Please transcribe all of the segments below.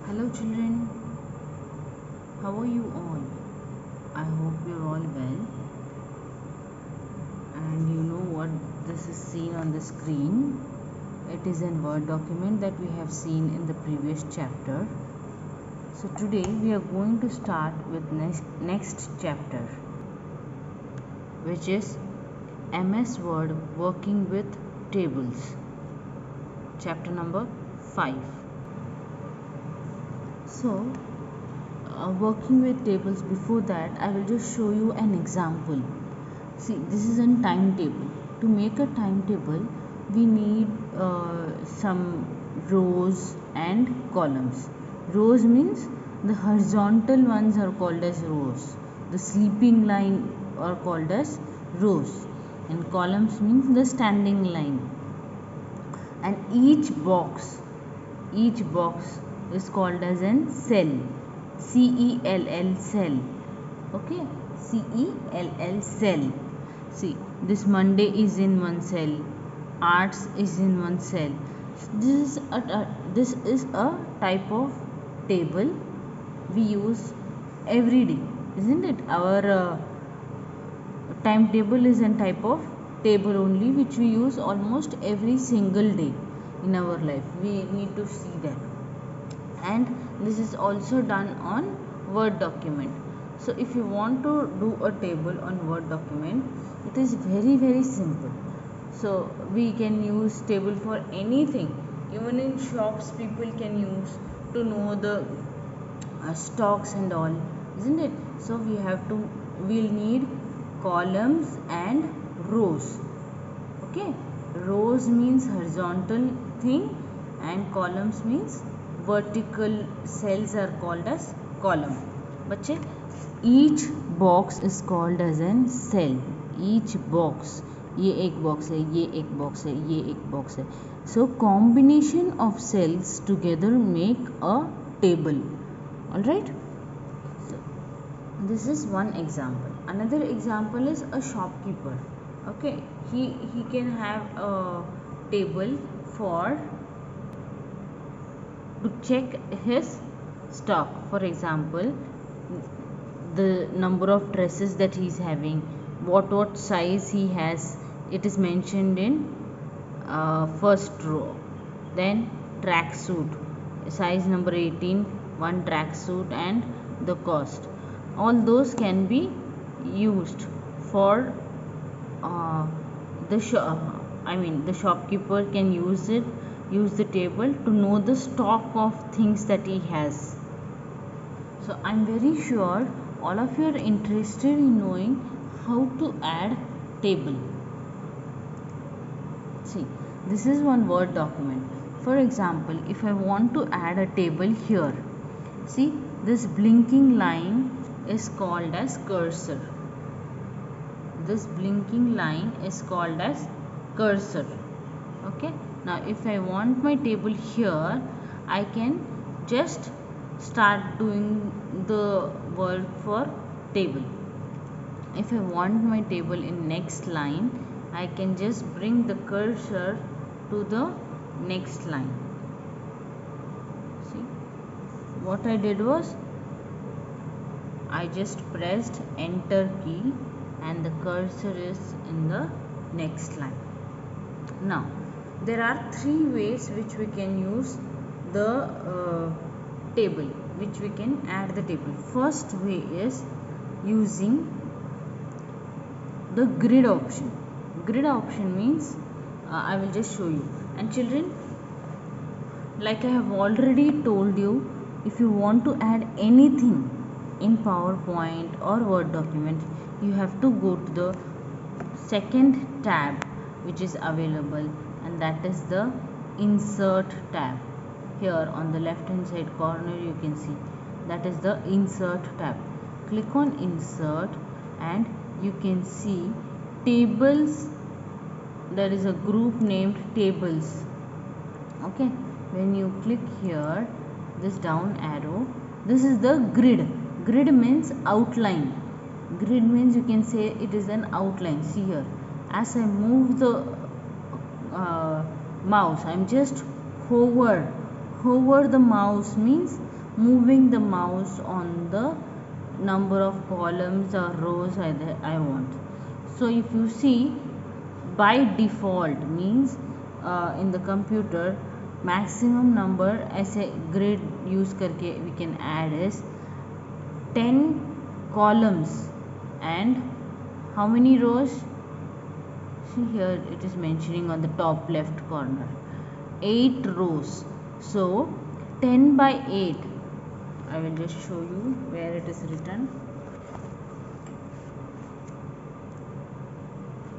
Hello children, how are you all? I hope you're all well. And you know what this is seen on the screen? It is a Word document that we have seen in the previous chapter. So today we are going to start with next chapter, which is MS Word working with tables. Chapter number 5. So working with tables, before that I will just show you an example. See, this is a timetable. To make a timetable we need some rows and columns. Rows means the horizontal ones are called as rows, the sleeping line are called as rows, and columns means the standing line. And each box is called as an cell. CELL, cell. Okay, CELL, cell. See, this Monday is in one cell, arts is in one cell. This is a type of table we use every day, isn't it? Our timetable is a type of table only, which we use almost every single day in our life. We need to see that. And this is also done on Word document. So if you want to do a table on Word document, it is very simple. So we can use table for anything. Even in shops people can use to know the stocks and all, isn't it? So we'll need columns and rows. Okay, rows means horizontal thing and columns means vertical cells are called as column. बच्चे, each box is called as an cell. Each box, ये एक box है, ये एक box है, ये एक box है. So combination of cells together make a table. All right. So this is one example. Another example is a shopkeeper. Okay, he can have a table for to check his stock. For example, the number of dresses that he is having, what size he has, it is mentioned in first row. Then track suit, size number 18, one track suit and the cost. All those can be used for the shopkeeper can use the table to know the stock of things that he has. So I'm very sure all of you are interested in knowing how to add table. See, this is one Word document. For example, if I want to add a table here, see, this blinking line is called as cursor. This blinking line is called as cursor. Okay, now if I want my table here, I can just start doing the work for table. If I want my table in next line, I can just bring the cursor to the next line. See, what I did was I just pressed enter key and the cursor is in the next line. Now there are three ways which we can use the table, which we can add the table. First way is using the grid option. Grid option means I will just show you. And children, like I have already told you, if you want to add anything in PowerPoint or Word document, you have to go to the second tab which is available, and that is the insert tab. Here on the left hand side corner you can see that is the insert tab. Click on insert and you can see tables. There is a group named tables. Okay, when you click here, this down arrow, this is the grid. Grid means outline. Grid means you can say it is an outline. See here, as I move the mouse, I'm just hover the mouse means moving the mouse on the number of columns or rows I want. So if you see, by default means in the computer maximum number ऐसे grid use करके we can add is 10 columns and how many rows? See here it is mentioning on the top left corner 8 rows. So 10 by 8, I will just show you where it is written.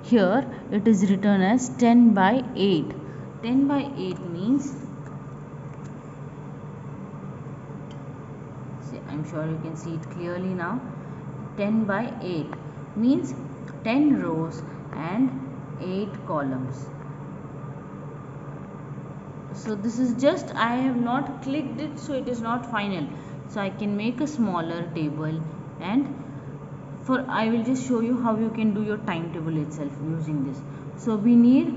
Here it is written as 10 by 8. 10 by 8 means, see, I'm sure you can see it clearly now. 10 by 8 means 10 rows and 8 columns. So this is just, I have not clicked it, so it is not final. So I can make a smaller table, and I will just show you how you can do your timetable itself using this. So we need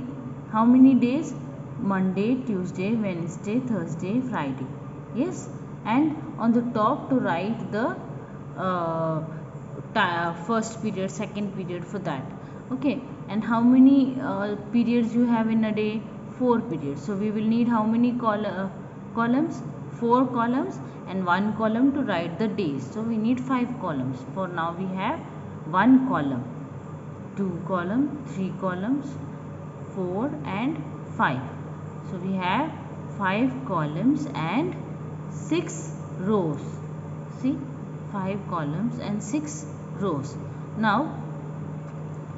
how many days? Monday, Tuesday, Wednesday, Thursday, Friday. Yes, and on the top to write the first period, second period for that. Okay, and how many periods you have in a day? 4 periods. So we will need how many columns? 4 columns and 1 column to write the days. So we need 5 columns. For now we have 1 column, 2 column, 3 columns, 4 and 5. So we have 5 columns and 6 rows. See, 5 columns and 6 rows. Now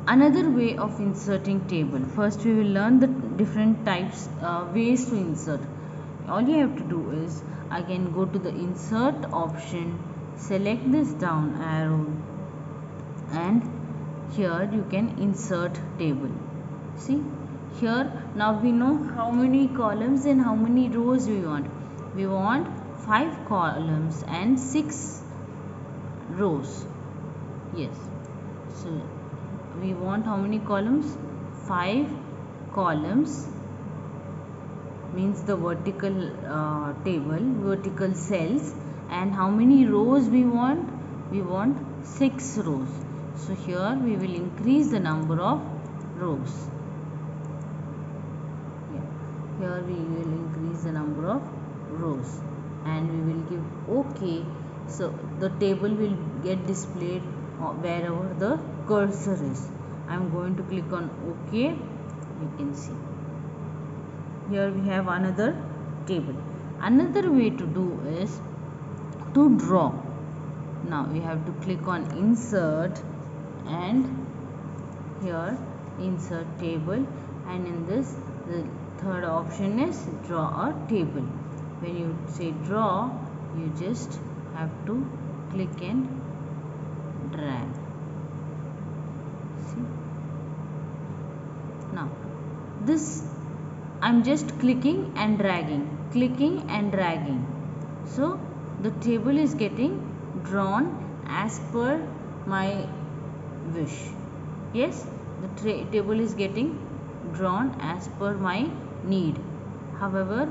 another way of inserting table. First we will learn the different types ways to insert. All you have to do is, again go to the insert option, select this down arrow, and here you can insert table. See here, now we know how many columns and how many rows we want. We want 5 columns and 6 rows. Yes, so we want how many columns? 5 columns means the vertical table, vertical cells, and how many rows we want? We want 6 rows. So here we will increase the number of rows. Here we will increase the number of rows and we will give OK. So the table will get displayed wherever the cursor is. I am going to click on OK. You can see here we have another table. Another way to do is to draw. Now we have to click on insert and here insert table, and in this the third option is draw a table. When you say draw, you just have to click and drag. See, now this I'm just clicking and dragging, clicking and dragging. So the table is getting drawn as per my wish. Yes, the table is getting drawn as per my need. However,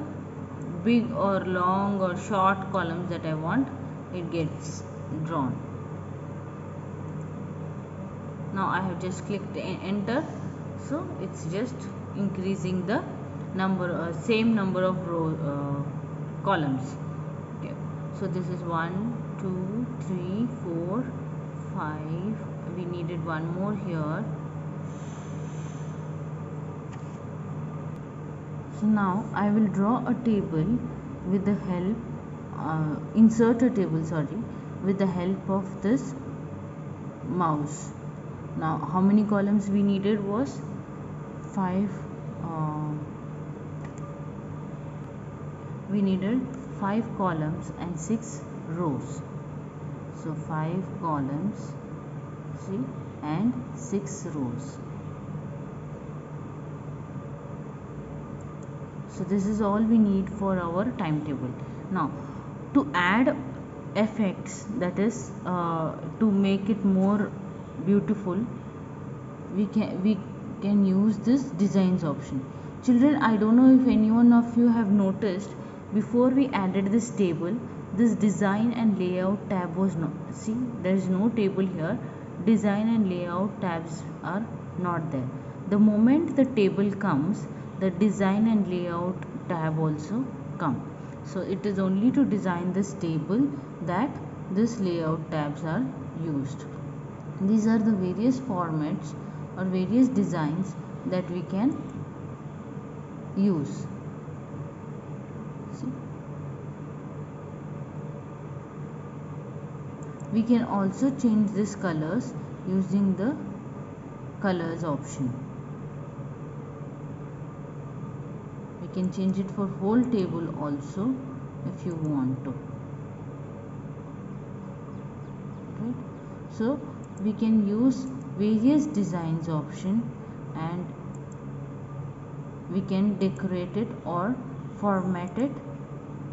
big or long or short columns that I want, it gets drawn. Now I have just clicked enter, so it's just increasing the number, same number of columns. Okay, so this is 1, 2, 3, 4, 5. We needed one more here. So now I will draw a table with the help, insert a table, sorry, with the help of this mouse. Now how many columns we needed was 5. We needed 5 columns and 6 rows. So 5 columns, see, and 6 rows. So this is all we need for our timetable. Now to add effects, that is to make it more beautiful, we can use this designs option. Children, I don't know if any one of you have noticed before we added this table, this design and layout tab was not, see, there is no table here. Design and layout tabs are not there. The moment the table comes, the design and layout tab also come. So it is only to design this table that this layout tabs are used. These are the various formats or various designs that we can use. See? We can also change this colors using the colors option. We can change it for whole table also if you want to. Right? So we can use various designs option and we can decorate it or format it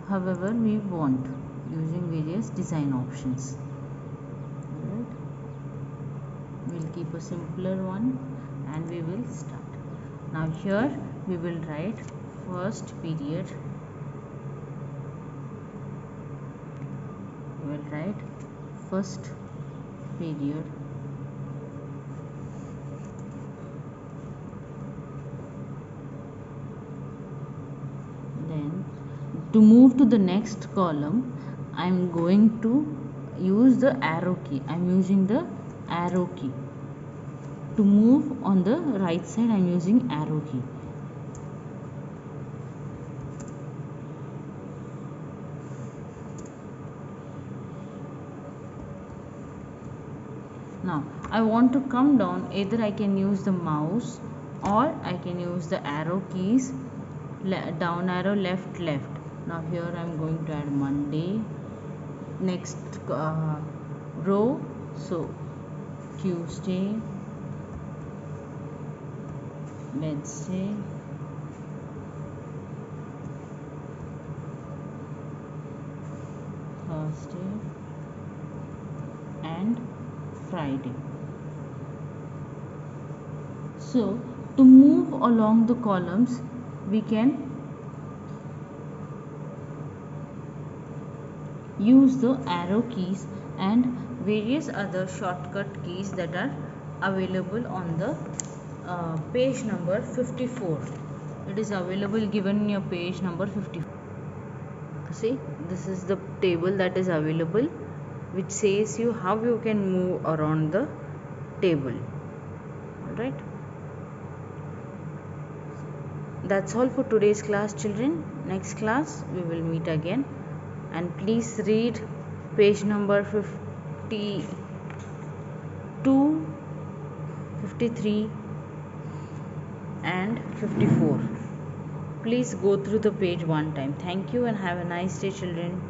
however we want using various design options. Right? We'll keep a simpler one and we will start. Now here we will write first period. We will write first period. Then to move to the next column, I am going to use the arrow key. I am using the arrow key. To move on the right side, I am using arrow key. Now I want to come down, either I can use the mouse or I can use the arrow keys, down arrow, left. Now here I am going to add Monday, next row, so Tuesday, Wednesday, Thursday and Friday. So to move along the columns, we can use the arrow keys and various other shortcut keys that are available on the page number 54. It is available, given in your page number 54. See, this is the table that is available, which says you how you can move around the table. Alright, that's all for today's class, children. Next class we will meet again, and please read page number 52, 53 and 54. Please go through the page one time. Thank you and have a nice day, children.